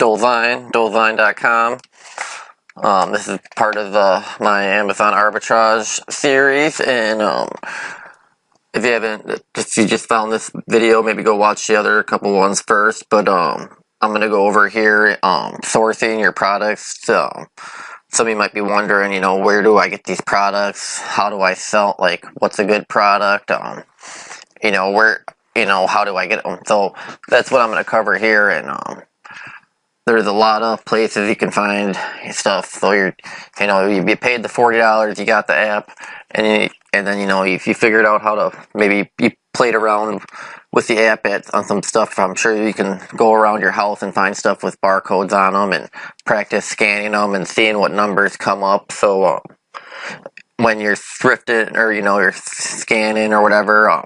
Dolezine.com. This is part of my Amazon Arbitrage series, and if you just found this video, maybe go watch the other couple ones first. But I'm gonna go over here sourcing your products. Some of you might be wondering, where do I get these products? How do I sell? Like, what's a good product? Where, how do I get them? So that's what I'm gonna cover here, and there's a lot of places you can find stuff. So you paid the $40, you got the app, and then if you figured out how to, maybe you played around with the app on some stuff, I'm sure you can go around your house and find stuff with barcodes on them and practice scanning them and seeing what numbers come up. So when you're thrifting or you're scanning or whatever,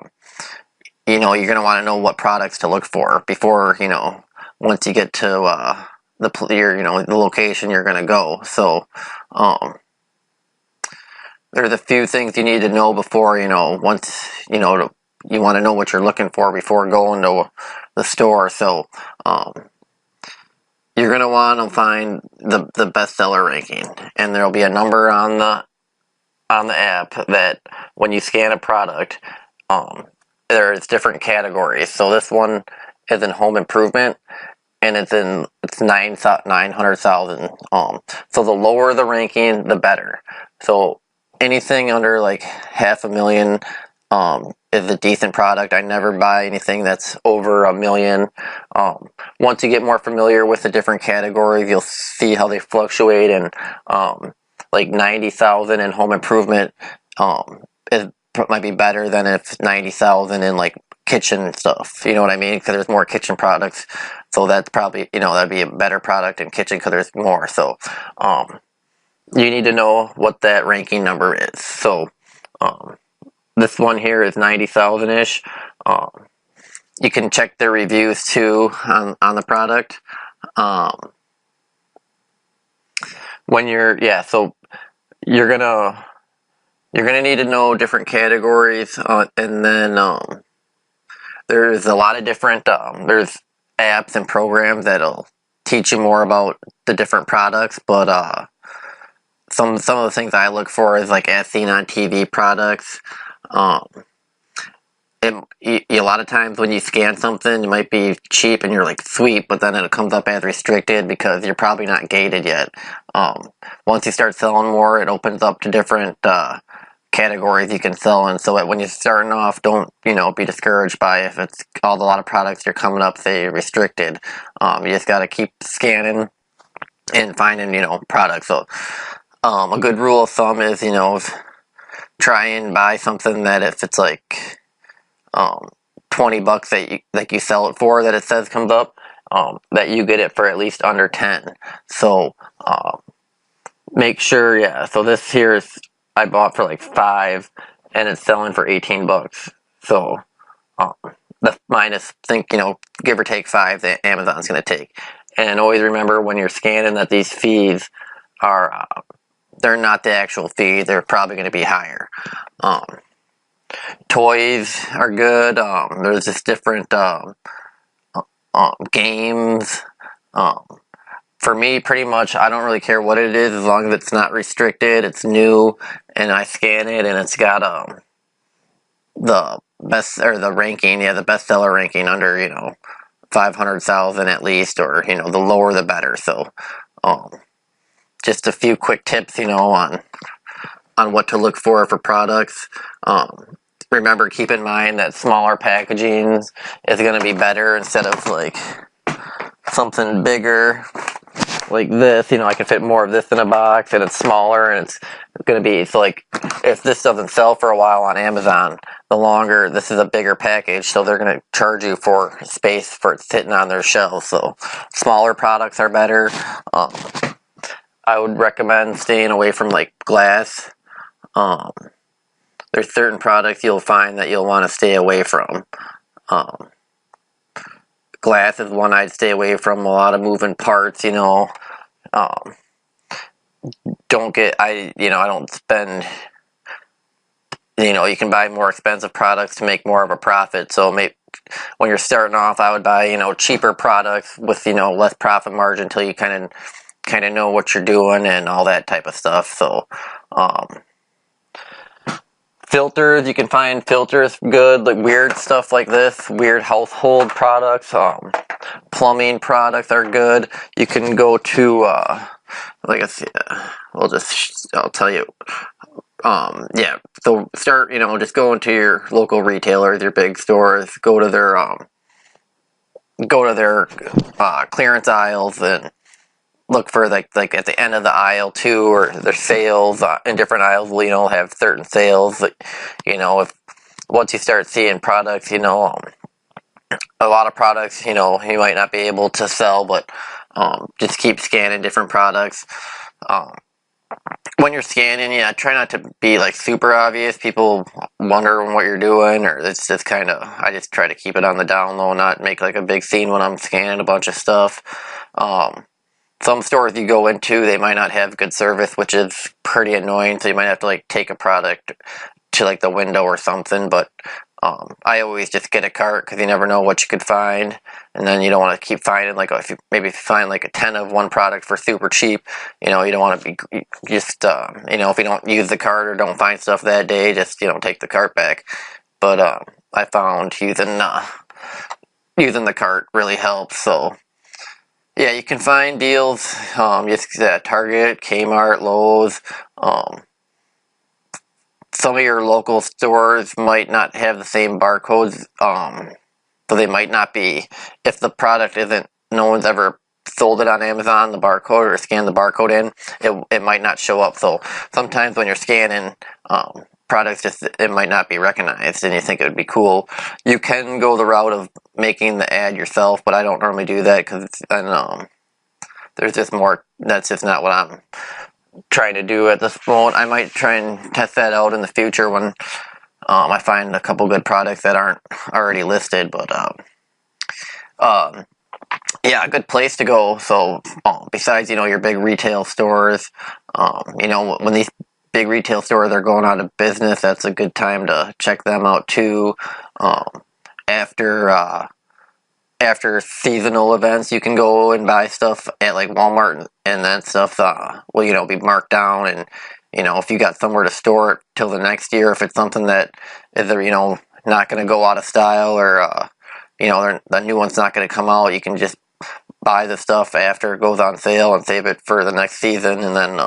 you're gonna want to know what products to look for before once you get to the location you're gonna go. So there's a few things you need to know before once you want to know what you're looking for before going to the store. So you're gonna want to find the bestseller ranking, and there'll be a number on the app that when you scan a product, there's different categories. So this one is in home improvement, and it's 900,000. So the lower the ranking, the better. So anything under like 500,000 is a decent product. I never buy anything that's over $1 million. Once you get more familiar with the different categories, you'll see how they fluctuate, and like 90,000 in home improvement might be better than if 90,000 in like kitchen stuff. You know what I mean? Because there's more kitchen products. So that's probably, that'd be a better product in kitchen because there's more. So you need to know what that ranking number is. So this one here is 90,000-ish. You can check the reviews too on the product. So you're gonna need to know different categories, and then there's a lot of different there's apps and programs that'll teach you more about the different products. But some of the things I look for is like as seen on TV products. A lot of times when you scan something, it might be cheap and you're like, sweet, but then it comes up as restricted because you're probably not gated yet. Once you start selling more, it opens up to different categories you can sell in. So when you're starting off, don't be discouraged by if it's a lot of products you're coming up say restricted. You just got to keep scanning and finding products. So a good rule of thumb is try and buy something that if it's like $20 that you sell it for, that it says comes up, that you get it for at least under 10. So make sure, so this here is I bought for like $5 and it's selling for $18. So the minus, give or take $5 that Amazon's going to take. And always remember when you're scanning that these fees are they're not the actual fee. They're probably going to be higher. Toys are good. There's just different games. For me, pretty much, I don't really care what it is as long as it's not restricted, it's new, and I scan it, and it's got the best, or the ranking, the bestseller ranking under 500,000 at least, or the lower the better. So just a few quick tips on what to look for products. Remember, keep in mind that smaller packaging is going to be better instead of like something bigger like this. I can fit more of this in a box, and it's smaller, and it's going to be, so like if this doesn't sell for a while on Amazon, the longer, this is a bigger package, so they're going to charge you for space for it sitting on their shelves. So smaller products are better. I would recommend staying away from like glass. There's certain products you'll find that you'll want to stay away from. Glass is one I'd stay away from. A lot of moving parts, I don't spend, you can buy more expensive products to make more of a profit. So when you're starting off, I would buy, you know, cheaper products with, you know, less profit margin until you kind of know what you're doing and all that type of stuff. So, filters, you can find filters good, like weird stuff like this, weird household products, plumbing products are good. You can go to, like I said, I'll tell you, yeah, so start, you know, just go into your local retailers, your big stores, go to their clearance aisles and look for like at the end of the aisle too, or their sales in different aisles will, you know, have certain sales. Like, you know, if once you start seeing products, you know, a lot of products, you know, you might not be able to sell, but just keep scanning different products. When you're scanning, yeah, try not to be like super obvious. People wonder what you're doing, or it's just kind of, I just try to keep it on the down low, not make like a big scene when I'm scanning a bunch of stuff. Some stores you go into, they might not have good service, which is pretty annoying, so you might have to like take a product to like the window or something, but I always just get a cart because you never know what you could find, and then you don't want to keep finding, like, if you find like a 10 of one product for super cheap, you know, you don't want to be just, you know, if you don't use the cart or don't find stuff that day, just, you know, take the cart back. But I found using the cart really helps, so yeah, you can find deals, just at Target, Kmart, Lowe's. Some of your local stores might not have the same barcodes, so they might not be, if the product isn't, no one's ever sold it on Amazon, the barcode, or scanned the barcode in, it might not show up. So sometimes when you're scanning products, just it might not be recognized, and you think it would be cool. You can go the route of making the ad yourself, but I don't normally do that because there's just more, that's just not what I'm trying to do at this moment. I might try and test that out in the future when I find a couple good products that aren't already listed, but yeah, a good place to go. So besides, you know, your big retail stores, you know, when these big retail stores are going out of business, that's a good time to check them out too. After seasonal events, you can go and buy stuff at like Walmart, and that stuff will, you know, be marked down, and, you know, if you got somewhere to store it till the next year, if it's something that is, you know, not going to go out of style, or you know, the new one's not going to come out, you can just buy the stuff after it goes on sale and save it for the next season, and then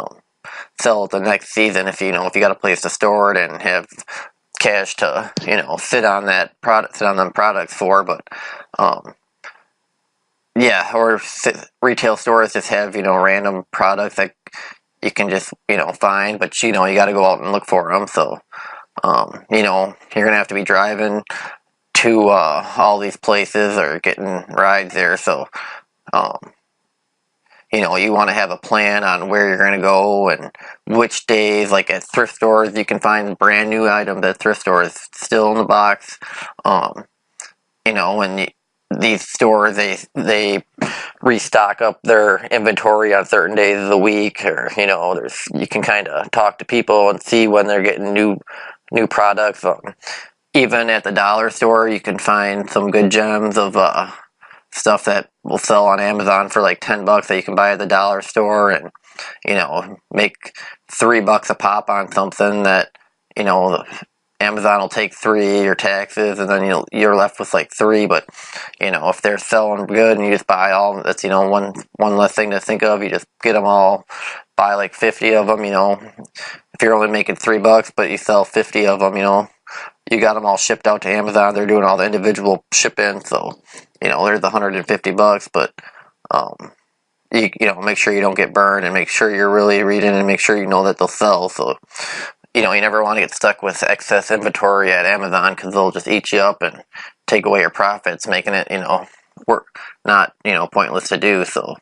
sell it the next season if you know, if you got a place to store it and have cash to, you know, sit on them products for. But yeah, or retail stores just have, you know, random products that you can just, you know, find, but, you know, you got to go out and look for them. So you know, you're gonna have to be driving to all these places or getting rides there, so you know, you want to have a plan on where you're going to go and which days. Like at thrift stores, you can find brand new items at thrift stores still in the box. You know, when these stores, they restock up their inventory on certain days of the week, or, you know, you can kind of talk to people and see when they're getting new products. Even at the dollar store, you can find some good gems of stuff that will sell on Amazon for like $10 that you can buy at the dollar store, and, you know, make $3 a pop on something that, you know, Amazon will take 3, your taxes, and then you're left with like 3. But, you know, if they're selling good and you just buy all, that's, you know, one less thing to think of. You just get them all, buy like 50 of them, you know. If you're only making $3, but you sell 50 of them, you know, you got them all shipped out to Amazon. They're doing all the individual ship-in, so, you know, there's $150, but you know, make sure you don't get burned, and make sure you're really reading, and make sure you know that they'll sell. So, you know, you never want to get stuck with excess inventory at Amazon, because they'll just eat you up and take away your profits, making it, you know, not, you know, pointless to do. So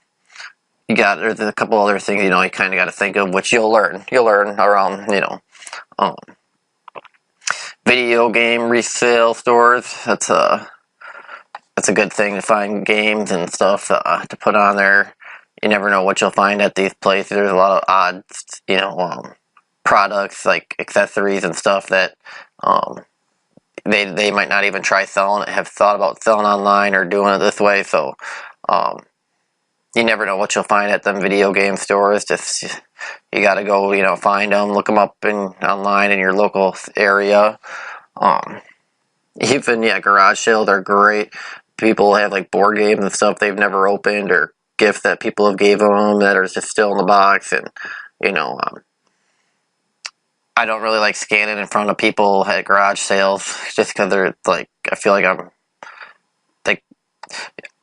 there's a couple other things, you know, you kind of got to think of, which you'll learn around, you know, video game resale stores. That's a good thing to find games and stuff to put on there. You never know what you'll find at these places. There's a lot of odd, you know, products like accessories and stuff that they might not even try selling it, have thought about selling online or doing it this way. So you never know what you'll find at them video game stores. Just you got to go, find them, look them up online in your local area. Even garage sale, they're great. People have like board games and stuff they've never opened, or gifts that people have gave them that are just still in the box. And I don't really like scanning in front of people at garage sales, just because they're like, I feel like I'm like,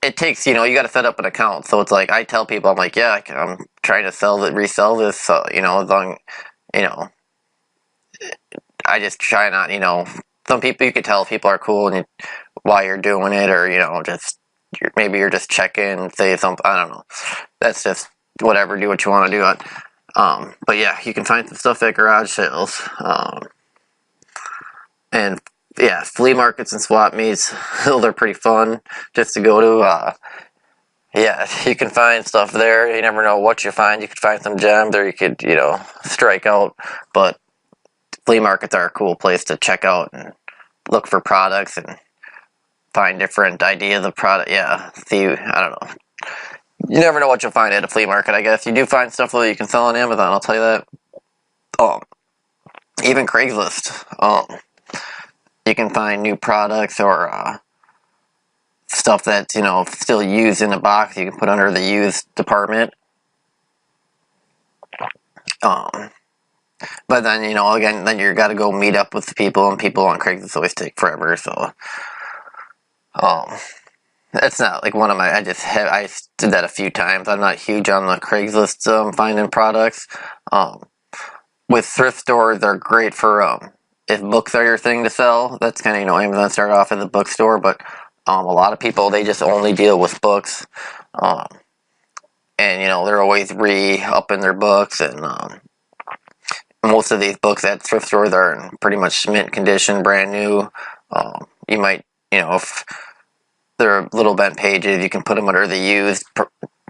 it takes, you got to set up an account. So it's like, I tell people, I'm like, yeah, I'm trying to resell this. So, as long, I just try not, some people, you can tell people are cool and why you're doing it, or, maybe you're just checking, say something, I don't know. That's just whatever, do what you want to do it. But yeah, you can find some stuff at garage sales. And yeah, flea markets and swap meets, they're pretty fun just to go to. Yeah, you can find stuff there. You never know what you find. You could find some gems, or you could, strike out. But flea markets are a cool place to check out and look for products and find different ideas of product. Yeah, see, I don't know. You never know what you'll find at a flea market, I guess. You do find stuff that you can sell on Amazon, I'll tell you that. Even Craigslist. You can find new products or stuff that's, still used in the box. You can put under the used department. But then, again, then you got to go meet up with the people, and people on Craigslist always take forever. So, that's not like one of my. I did that a few times. I'm not huge on the Craigslist finding products. With thrift stores, they're great for if books are your thing to sell. That's kind of, Amazon started off as a bookstore, but a lot of people, they just only deal with books, and they're always re-upping their books, and most of these books at thrift stores are in pretty much mint condition, brand new. You might, if they're little bent pages, you can put them under the used,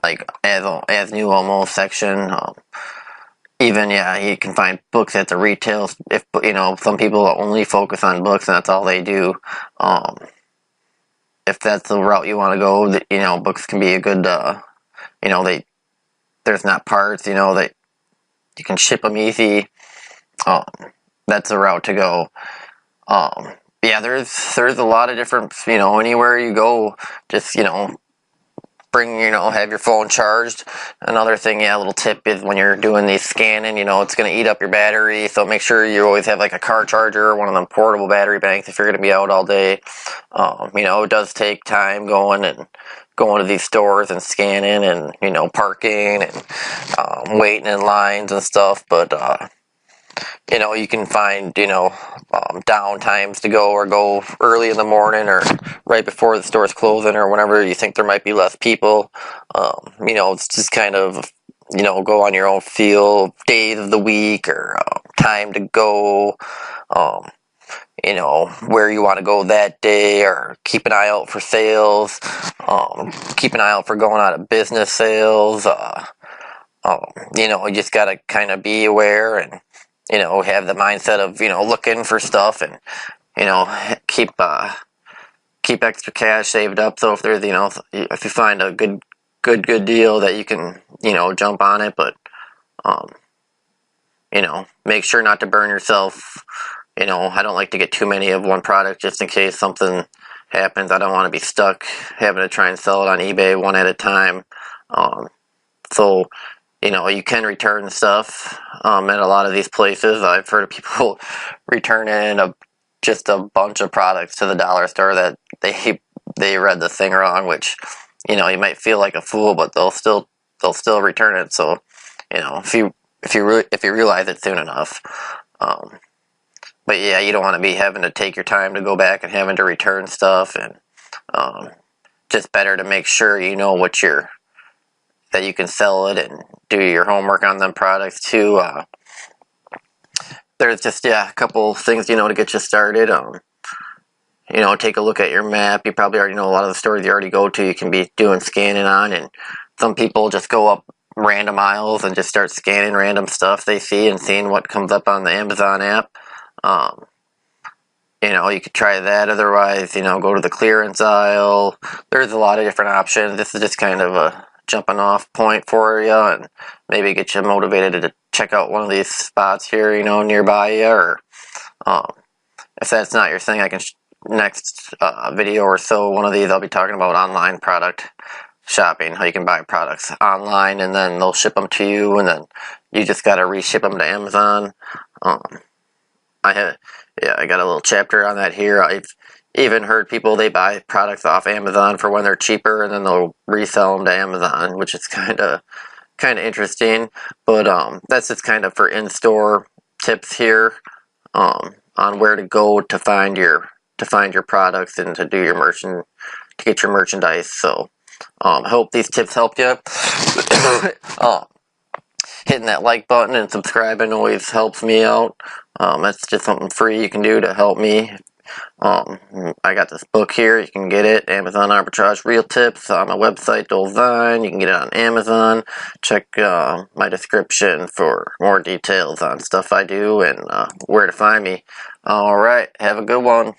like as new almost section. Even, you can find books at the retail. If, some people only focus on books and that's all they do. If that's the route you want to go, books can be a good, there's not parts, that you can ship them easy. That's the route to go. Yeah, there's a lot of different, anywhere you go, just, bring, have your phone charged. Another thing, a little tip is when you're doing these scanning, it's going to eat up your battery, so make sure you always have like a car charger or one of them portable battery banks if you're going to be out all day. It does take time going to these stores and scanning and, parking and waiting in lines and stuff, but you can find, down times to go, or go early in the morning or right before the store's closing, or whenever you think there might be less people. It's just kind of, go on your own feel, days of the week, or time to go, where you want to go that day, or keep an eye out for sales, keep an eye out for going out of business sales. You just got to kind of be aware and, have the mindset of, looking for stuff, and, keep extra cash saved up. So if there's, if you find a good deal that you can, jump on it, but, make sure not to burn yourself. I don't like to get too many of one product just in case something happens. I don't want to be stuck having to try and sell it on eBay one at a time. So, you can return stuff at a lot of these places. I've heard of people returning just a bunch of products to the dollar store that they read the thing wrong, which, you might feel like a fool, but they'll still return it. So, if you realize it soon enough. But yeah, you don't want to be having to take your time to go back and having to return stuff, and just better to make sure that you can sell it and do your homework on them products too. There's just, a couple things, to get you started. Take a look at your map. You probably already know a lot of the stores you already go to. You can be doing scanning on, and some people just go up random aisles and just start scanning random stuff they see and seeing what comes up on the Amazon app. you know, you could try that. Otherwise, you know, go to the clearance aisle. There's a lot of different options. This is just kind of a jumping off point for you, and maybe get you motivated to check out one of these spots here, you know, nearby you. Or if that's not your thing, I can next video or so, one of these, I'll be talking about online product shopping, how you can buy products online and then they'll ship them to you, and then you just got to reship them to Amazon. I got a little chapter on that here. I've even heard people, they buy products off Amazon for when they're cheaper, and then they'll resell them to Amazon, which is kind of interesting. But that's just kind of for in-store tips here, on where to go to find your products and to do your to get your merchandise. So I hope these tips helped you. Hitting that like button and subscribing always helps me out. That's just something free you can do to help me. I got this book here. You can get it, Amazon Arbitrage Real Tips, on my website, Dolzine. You can get it on Amazon. Check my description for more details on stuff I do and where to find me. Alright, have a good one.